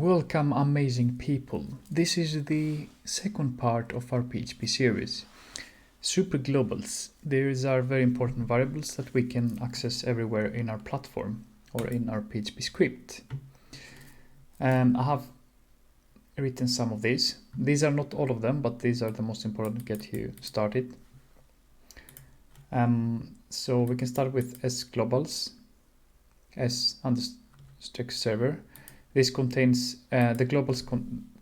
Welcome, amazing people. This is the second part of our PHP series. Superglobals. These are very important variables that we can access everywhere in our platform or in our PHP script. I have written some of these. These are not all of them, but these are the most important to get you started. So we can start with sglobals, s_server. This contains, the globals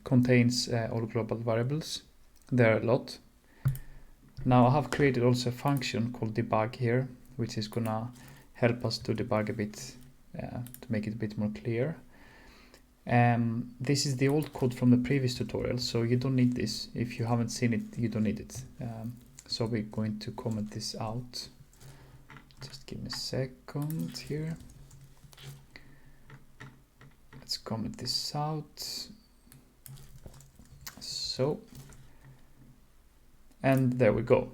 contains all global variables. There are a lot. Now I have created also a function called debug here, which is gonna help us to debug a bit, to make it a bit more clear. This is the old code from the previous tutorial, so you don't need this. If you haven't seen it, you don't need it. So we're going to comment this out. Just give me a second here. Let's comment this out. So, and there we go.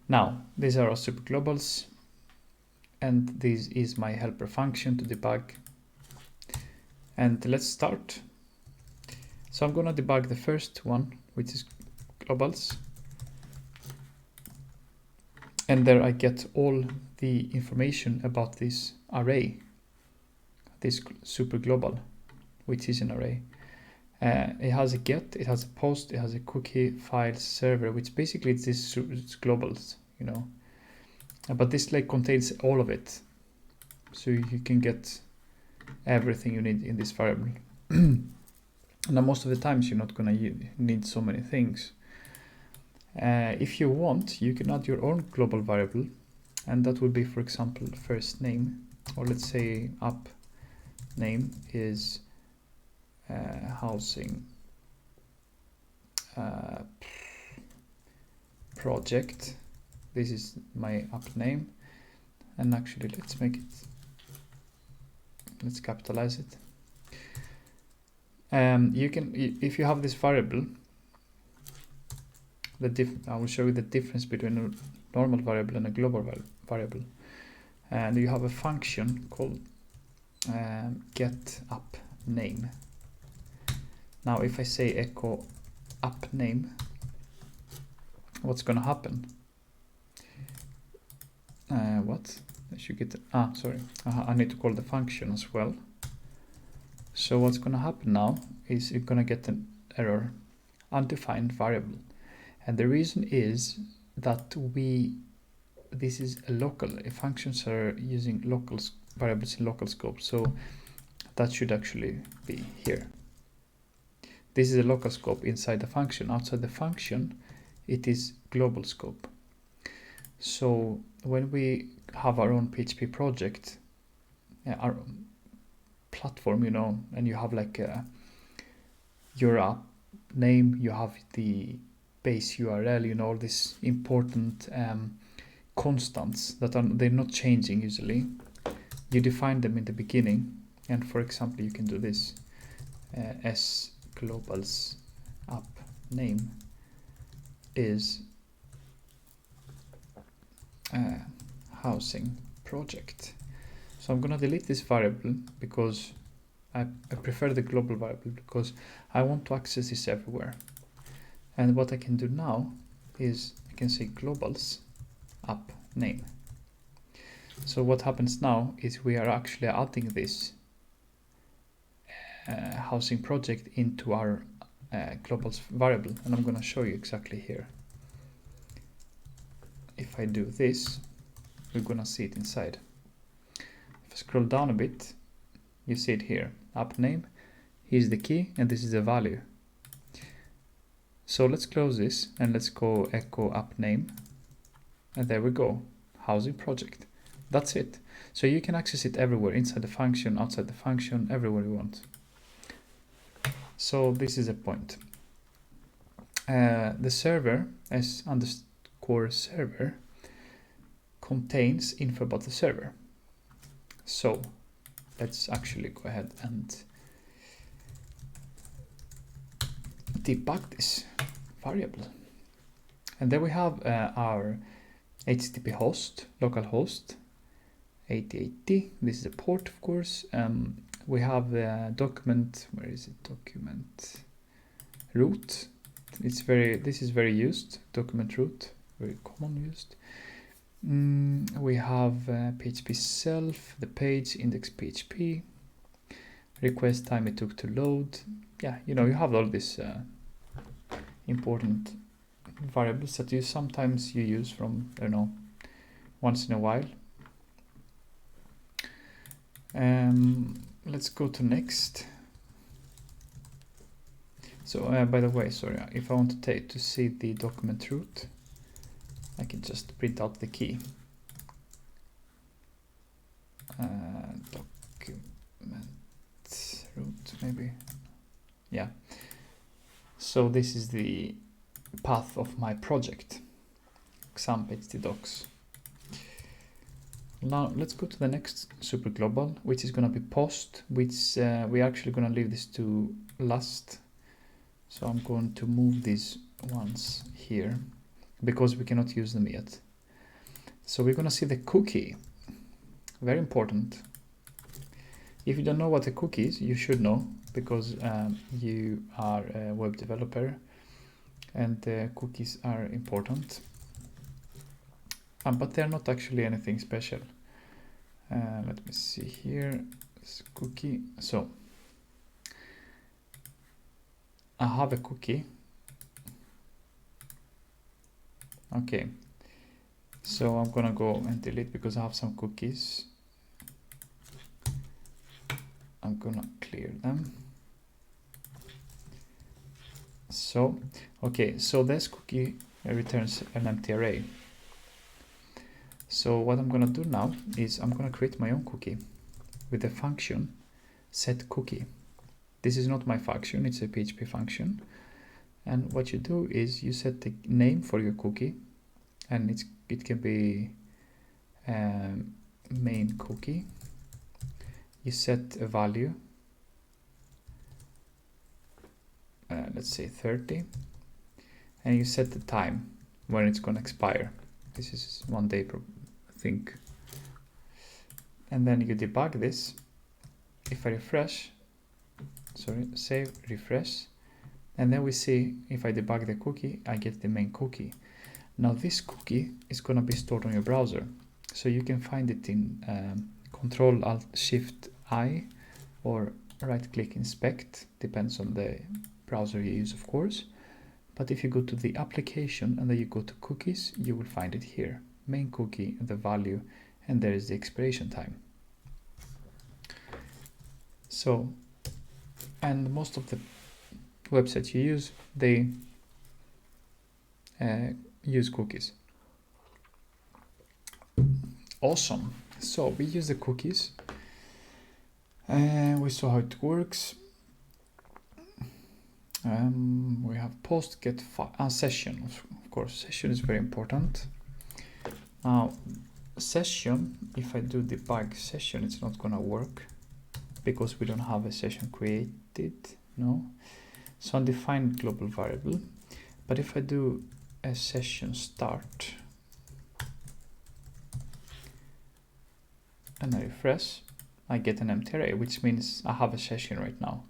Now, these are our superglobals, and this is my helper function to debug. And let's start. So I'm gonna debug the first one, which is globals. And there I get all the information about this array, this superglobal, which is an array. It has a get, it has a post, it has a cookie, file, server, which basically it's this globals, you know. But this like contains all of it, so you can get everything you need in this variable. Now most of the times you're not gonna need so many things. If you want, you can add your own global variable, and that would be, for example, first name, or let's say app name is housing project. This is my app name, and actually let's capitalize it. You can, if you have this variable, I will show you the difference between a normal variable and a global variable. And you have a function called get app name. Now if I say echo app name, what's gonna happen? What? I should get sorry. I need to call the function as well. So what's gonna happen now is you're gonna get an error, undefined variable. And the reason is that this is a local, functions are using local variables in local scope, so that should actually be here. This is a local scope inside the function. Outside the function, it is global scope. So when we have our own PHP project, our platform, you know, and you have like your app name, you have the base URL, you know, all these important constants that they're not changing usually. You define them in the beginning, and for example, you can do this: sglobals app name is housing project. So I'm gonna delete this variable because I prefer the global variable because I want to access this everywhere. And what I can do now is I can say globals app name. So what happens now is we are actually adding this housing project into our globals variable, and I'm going to show you exactly here. If I do this, we're going to see it inside. If I scroll down a bit, you see it here. App name, here's the key, and this is the value. So let's close this and let's go echo app name, and there we go, housing project. That's it. So you can access it everywhere, inside the function, outside the function, everywhere you want. So this is a point. The server, s_server, contains info about the server. So let's actually go ahead and debug this variable. And there we have our HTTP host, local host 8080. This is a port, of course. we have the document, where is it, document root. This is very used, document root, very common used. We have PHP self, the page, index PHP, request time it took to load. Yeah, you know, you have all these important variables that you sometimes use from, I don't know, once in a while. Let's go to next. So by the way, sorry, if I want to see the document root, I can just print out the key. Document root, maybe. Yeah. So this is the path of my project, exam.htdocs. Now let's go to the next super global, which is going to be post, which we're actually going to leave this to last. So I'm going to move these ones here because we cannot use them yet. So we're going to see the cookie. Very important. If you don't know what a cookie is, you should know, because you are a web developer and cookies are important. But they're not actually anything special. Let me see here. This cookie. So I have a cookie. Okay. So I'm gonna go and delete because I have some cookies. I'm gonna clear them. So, okay, so this cookie returns an empty array. So what I'm gonna do now is I'm gonna create my own cookie with the function setCookie. This is not my function, it's a PHP function. And what you do is you set the name for your cookie, and it can be main cookie. You set a value, let's say 30, and you set the time when it's going to expire. This is 1 day, I think. And then you debug this. If I refresh, sorry, save, refresh, and then we see if I debug the cookie, I get the main cookie. Now this cookie is going to be stored on your browser, so you can find it in Control-Alt-Shift-I or right-click inspect, depends on the browser you use, of course. But if you go to the application and then you go to cookies, you will find it here, main cookie, the value, and there is the expiration time. So, and most of the websites you use, they use cookies. Awesome. So we use the cookies, and we saw how it works. We have post, get, session. Of course, session is very important. Now, session, if I do debug session, it's not gonna work because we don't have a session created. No. So undefined global variable. But if I do a session start and I refresh, I get an empty array, which means I have a session right now.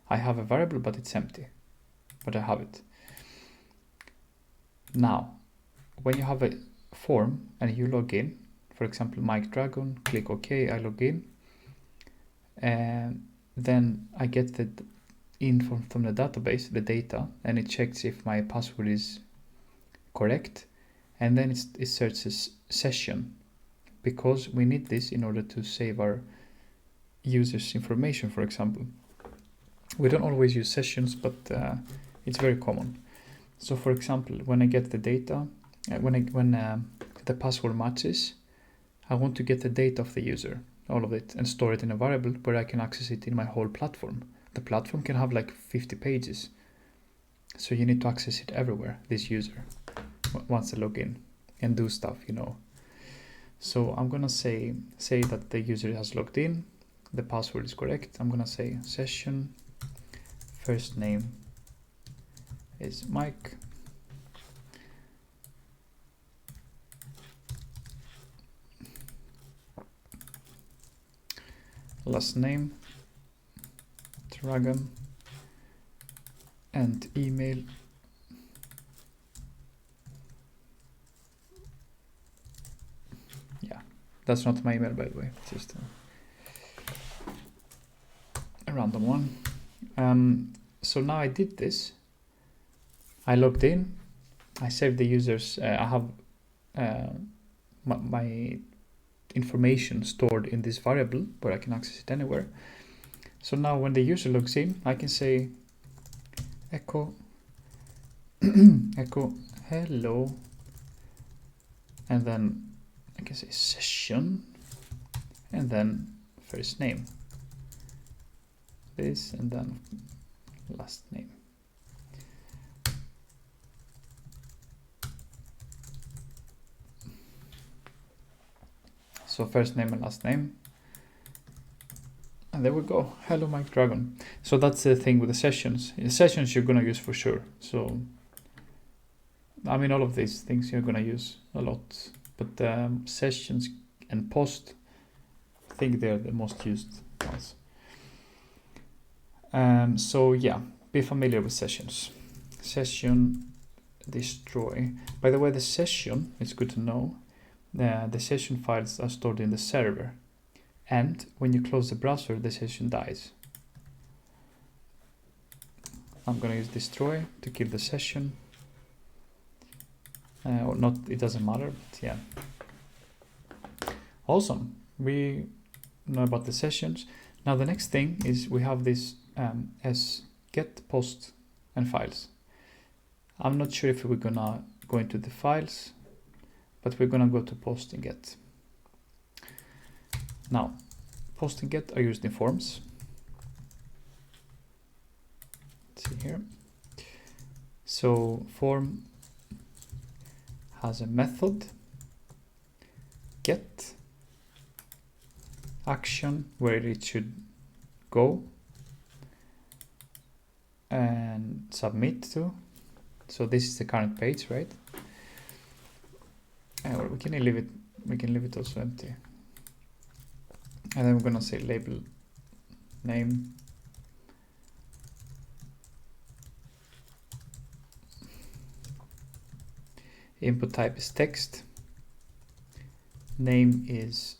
I have a variable, but it's empty, but I have it. Now, when you have a form and you log in, for example, Mike Dragon, click OK, I log in, and then I get the info from the database, the data, and it checks if my password is correct, and then it searches session, because we need this in order to save our users' information, for example. We don't always use sessions, but it's very common. So for example, when I get the data, when the password matches, I want to get the data of the user, all of it, and store it in a variable where I can access it in my whole platform. The platform can have like 50 pages. So you need to access it everywhere, this user, once they log in and do stuff, you know. So I'm gonna say that the user has logged in, the password is correct. I'm gonna say session, first name is Mike, last name Dragon and email. Yeah, that's not my email, by the way, it's just a random one. So now I did this. I logged in. I saved the users. I have my information stored in this variable where I can access it anywhere. So now when the user logs in, I can say echo echo hello, and then I can say session and then first name, this, and then last name. So first name and last name. And there we go. Hello, Mike Dragon. So that's the thing with the sessions. The sessions you're going to use for sure. So, I mean, all of these things you're going to use a lot. But sessions and post, I think they're the most used ones. So yeah, be familiar with sessions. Session destroy. By the way, the session, it's good to know, the session files are stored in the server. And when you close the browser, the session dies. I'm going to use destroy to kill the session. Or not, it doesn't matter, but yeah. Awesome. We know about the sessions. Now the next thing is we have this as get, post, and files. I'm not sure if we're going to go into the files, but we're going to go to post and get. Now, post and get are used in forms. Let's see here. So form has a method, get, action where it should go, and submit to. So this is the current page, right? Or we can leave it also empty. And then we're gonna say label name, input type is text, name is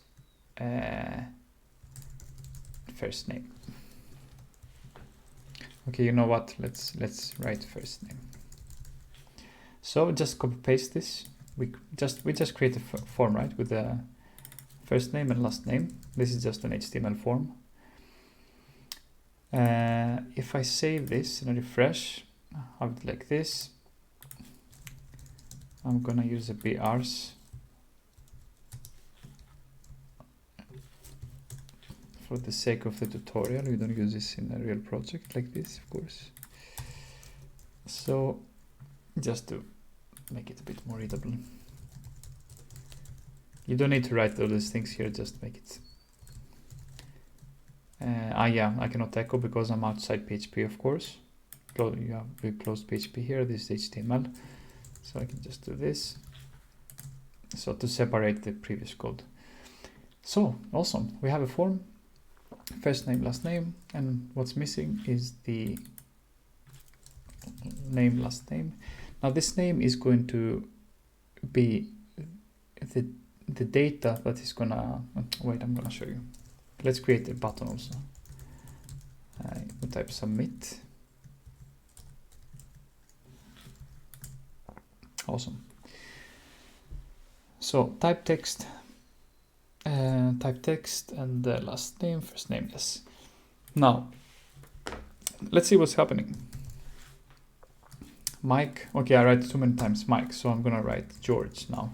first name. Okay, you know what? Let's write first name. So just copy paste this. We just create a form, right, with the first name and last name. This is just an HTML form. If I save this and refresh, I have it like this. I'm gonna use the BRs for the sake of the tutorial. We don't use this in a real project like this, of course. So just to make it a bit more readable. You don't need to write all these things here, just make it. Yeah, I cannot echo because I'm outside PHP, of course. We closed PHP here, this is HTML. So I can just do this. So to separate the previous code. So awesome, we have a form, first name, last name, and what's missing is the name, last name. Now this name is going to be the data that is gonna, wait, I'm gonna show you. Let's create a button also. We'll type submit. Awesome. So type text and last name, first name, yes. Now, let's see what's happening. Mike, okay, I write too many times Mike, so I'm gonna write George now.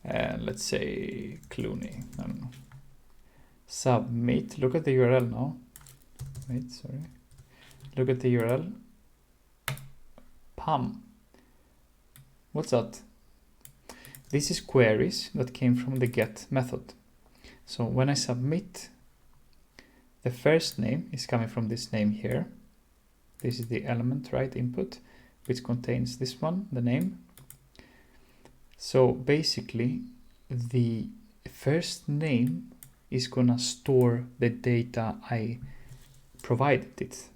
And let's say Clooney, I don't know. Submit, look at the URL now. Wait, sorry. Look at the URL. Pam. What's that? This is queries that came from the get method. So when I submit, the first name is coming from this name here. This is the element, right, input, which contains this one, the name. So basically, the first name is gonna store the data I provided it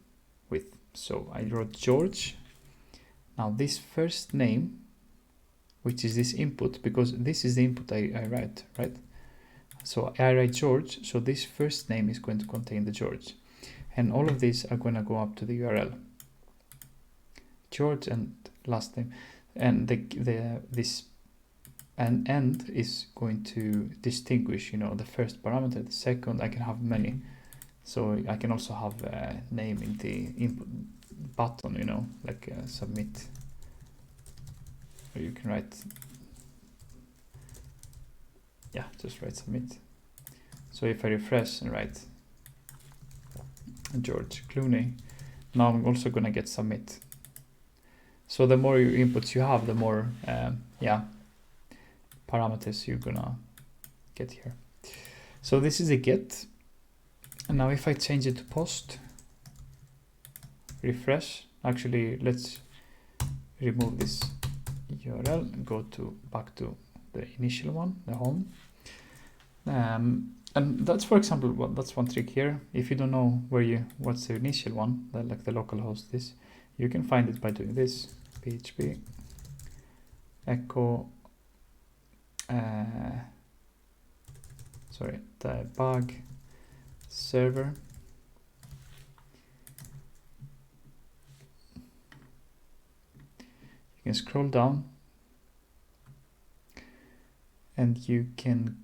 with. So I wrote George. Now this first name, which is this input, because this is the input I write, right? So I write George, so this first name is going to contain the George. And all of these are going to go up to the URL. George and last name. And this and end is going to distinguish, you know, the first parameter, the second. I can have many. So I can also have a name in the input button, you know, like submit. Or you can write, yeah, just write submit. So if I refresh and write George Clooney, now I'm also gonna get submit. So the more inputs you have, the more parameters you're gonna get here. So this is a get. And now if I change it to post, refresh, actually let's remove this URL and go back to the initial one, the home. And that's, for example, that's one trick here. If you don't know what's the initial one, like the local host is, you can find it by doing this: PHP echo debug server. You can scroll down and you can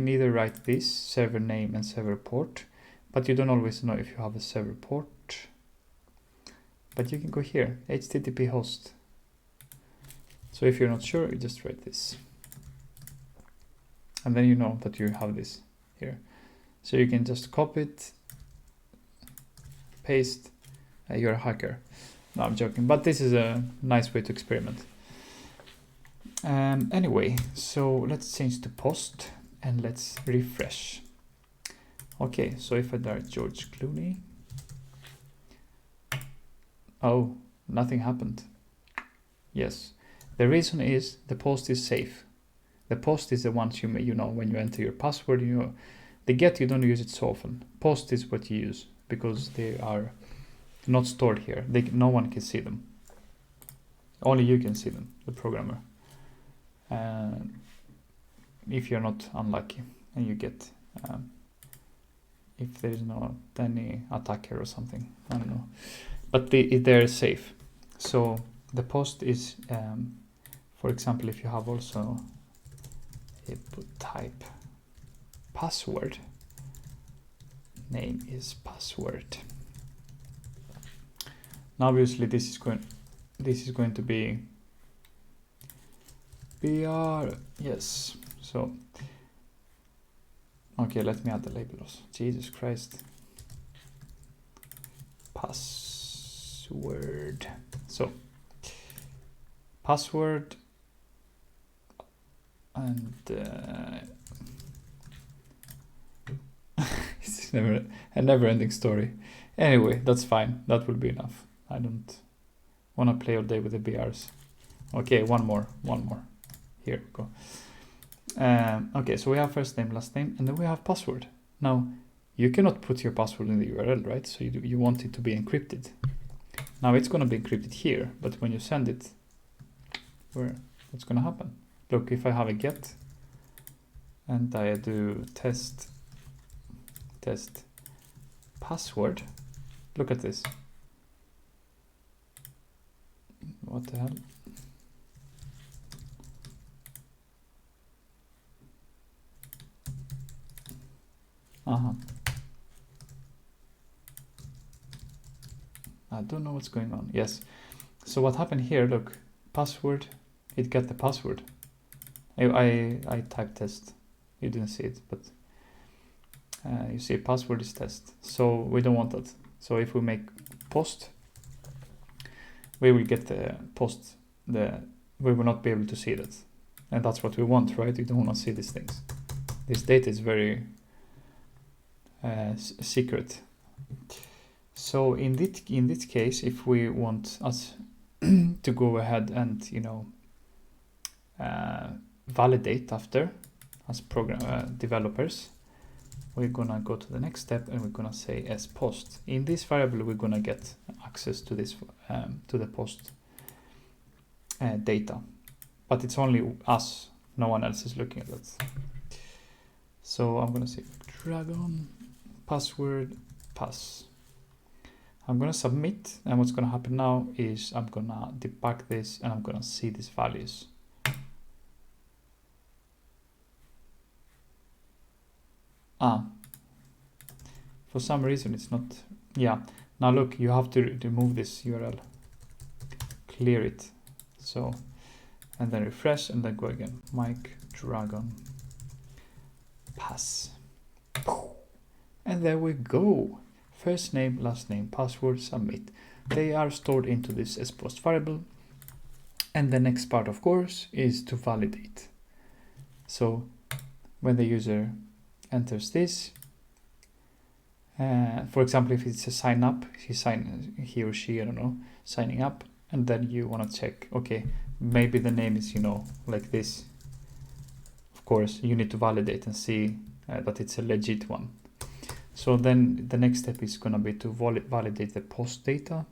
either write this server name and server port, but you don't always know if you have a server port. But you can go here, HTTP host. So if you're not sure, you just write this. And then you know that you have this here. So you can just copy it, paste, you're a hacker. No, I'm joking, but this is a nice way to experiment. Anyway, so let's change to post and let's refresh. Okay, so if I write George Clooney, oh, nothing happened. Yes, the reason is the post is safe. The post is the ones you know when you enter your password. You know, the get, you don't use it so often. Post is what you use because they are not stored here. No one can see them. Only you can see them, the programmer. If you're not unlucky and you get, if there is not any attacker or something, I don't know. But they're safe. So the post is, for example, if you have also input type password, name is password. Now obviously this is going to be BR, yes. So okay, let me add the labels. Jesus Christ. Password. So password and it's a never-ending story. Anyway, that's fine. That will be enough. I don't want to play all day with the BRs. Okay, one more. Here we go. Okay, so we have first name, last name, and then we have password. Now, you cannot put your password in the URL, right? So you want it to be encrypted. Now it's going to be encrypted here, but when you send it, what's going to happen? Look, if I have a get and I do test password, look at this. What the hell? I don't know what's going on. Yes. So what happened here, look, password, it got the password. I typed test. You didn't see it, but you see password is test. So we don't want that. So if we make post, we will get the post, we will not be able to see that. And that's what we want, right? We don't want to see these things. This data is very secret. So in this case, if we want us to go ahead and, you know, validate after as program developers, we're gonna go to the next step and we're gonna say as post. In this variable, we're gonna get access to this to the post data, but it's only us. No one else is looking at that. So I'm gonna say dragon password pass. I'm gonna submit, and what's gonna happen now is I'm gonna debug this and I'm gonna see these values. For some reason it's not. Yeah, now look, you have to remove this URL, clear it. So, and then refresh and then go again. Mike Dragon pass. And there we go. First name, last name, password, submit. They are stored into this as post variable. And the next part, of course, is to validate. So when the user enters this, for example, if it's a sign up, he or she, I don't know, signing up, and then you want to check, okay, maybe the name is, like this. Of course, you need to validate and see that it's a legit one. So then the next step is going to be to validate the post data.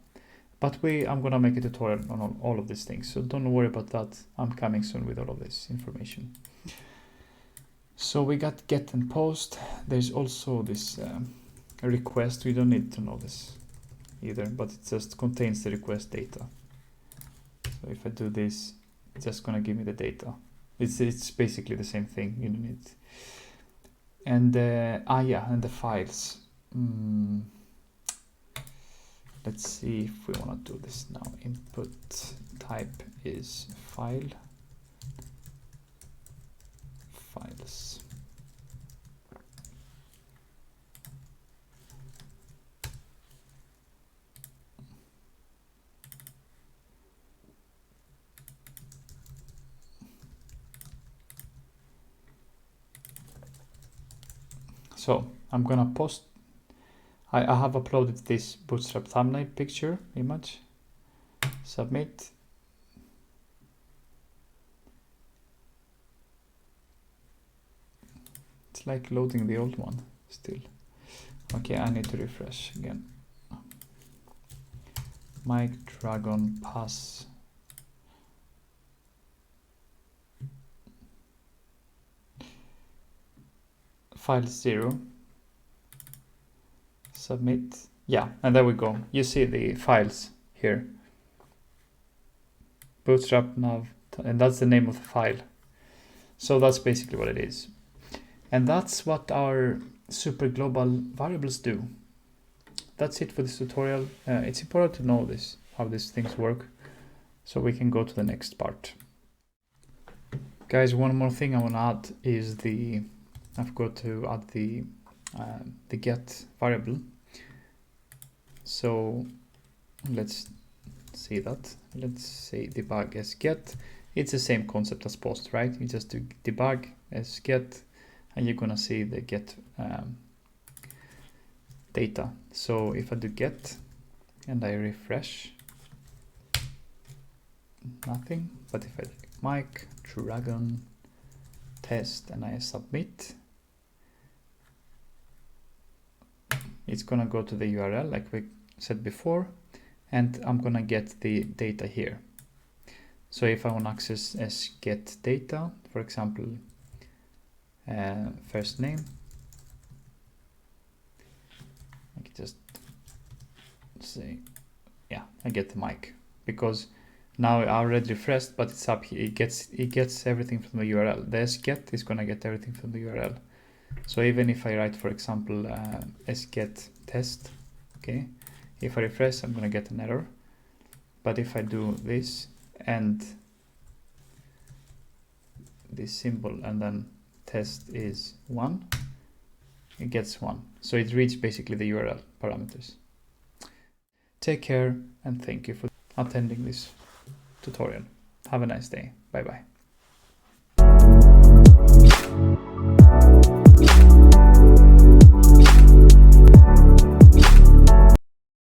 But I'm going to make a tutorial on all of these things. So don't worry about that. I'm coming soon with all of this information. So we got get and post. There's also this request. We don't need to know this either, but it just contains the request data. So if I do this, it's just going to give me the data. It's basically the same thing. You don't need. And and the files. Let's see if we want to do this now. Input type is file. Files. So I'm gonna post. I have uploaded this Bootstrap thumbnail picture image. Submit. It's like loading the old one still. Okay, I need to refresh again. Mike Dragon pass. File 0. Submit. Yeah, and there we go. You see the files here. Bootstrap nav, and that's the name of the file. So that's basically what it is. And that's what our super global variables do. That's it for this tutorial. It's important to know this, how these things work, so we can go to the next part. Guys, one more thing I want to add is I've got to add the get variable. So let's see that. Let's say debug as get. It's the same concept as post, right? You just do debug as get, and you're gonna see the get data. So if I do get and I refresh, nothing. But if I do Mike Dragon test and I submit, it's gonna go to the URL like we said before, and I'm gonna get the data here. So if I want to access as get data, for example, first name, I can just say, yeah, I get the mic, because now I already refreshed, but it's up here. It gets everything from the URL. The sget is gonna get everything from the URL. So even if I write, for example, sget test, okay, if I refresh, I'm gonna get an error. But if I do this and this symbol and then test is 1, it gets 1. So it reads basically the URL parameters. Take care and thank you for attending this tutorial. Have a nice day. Bye bye.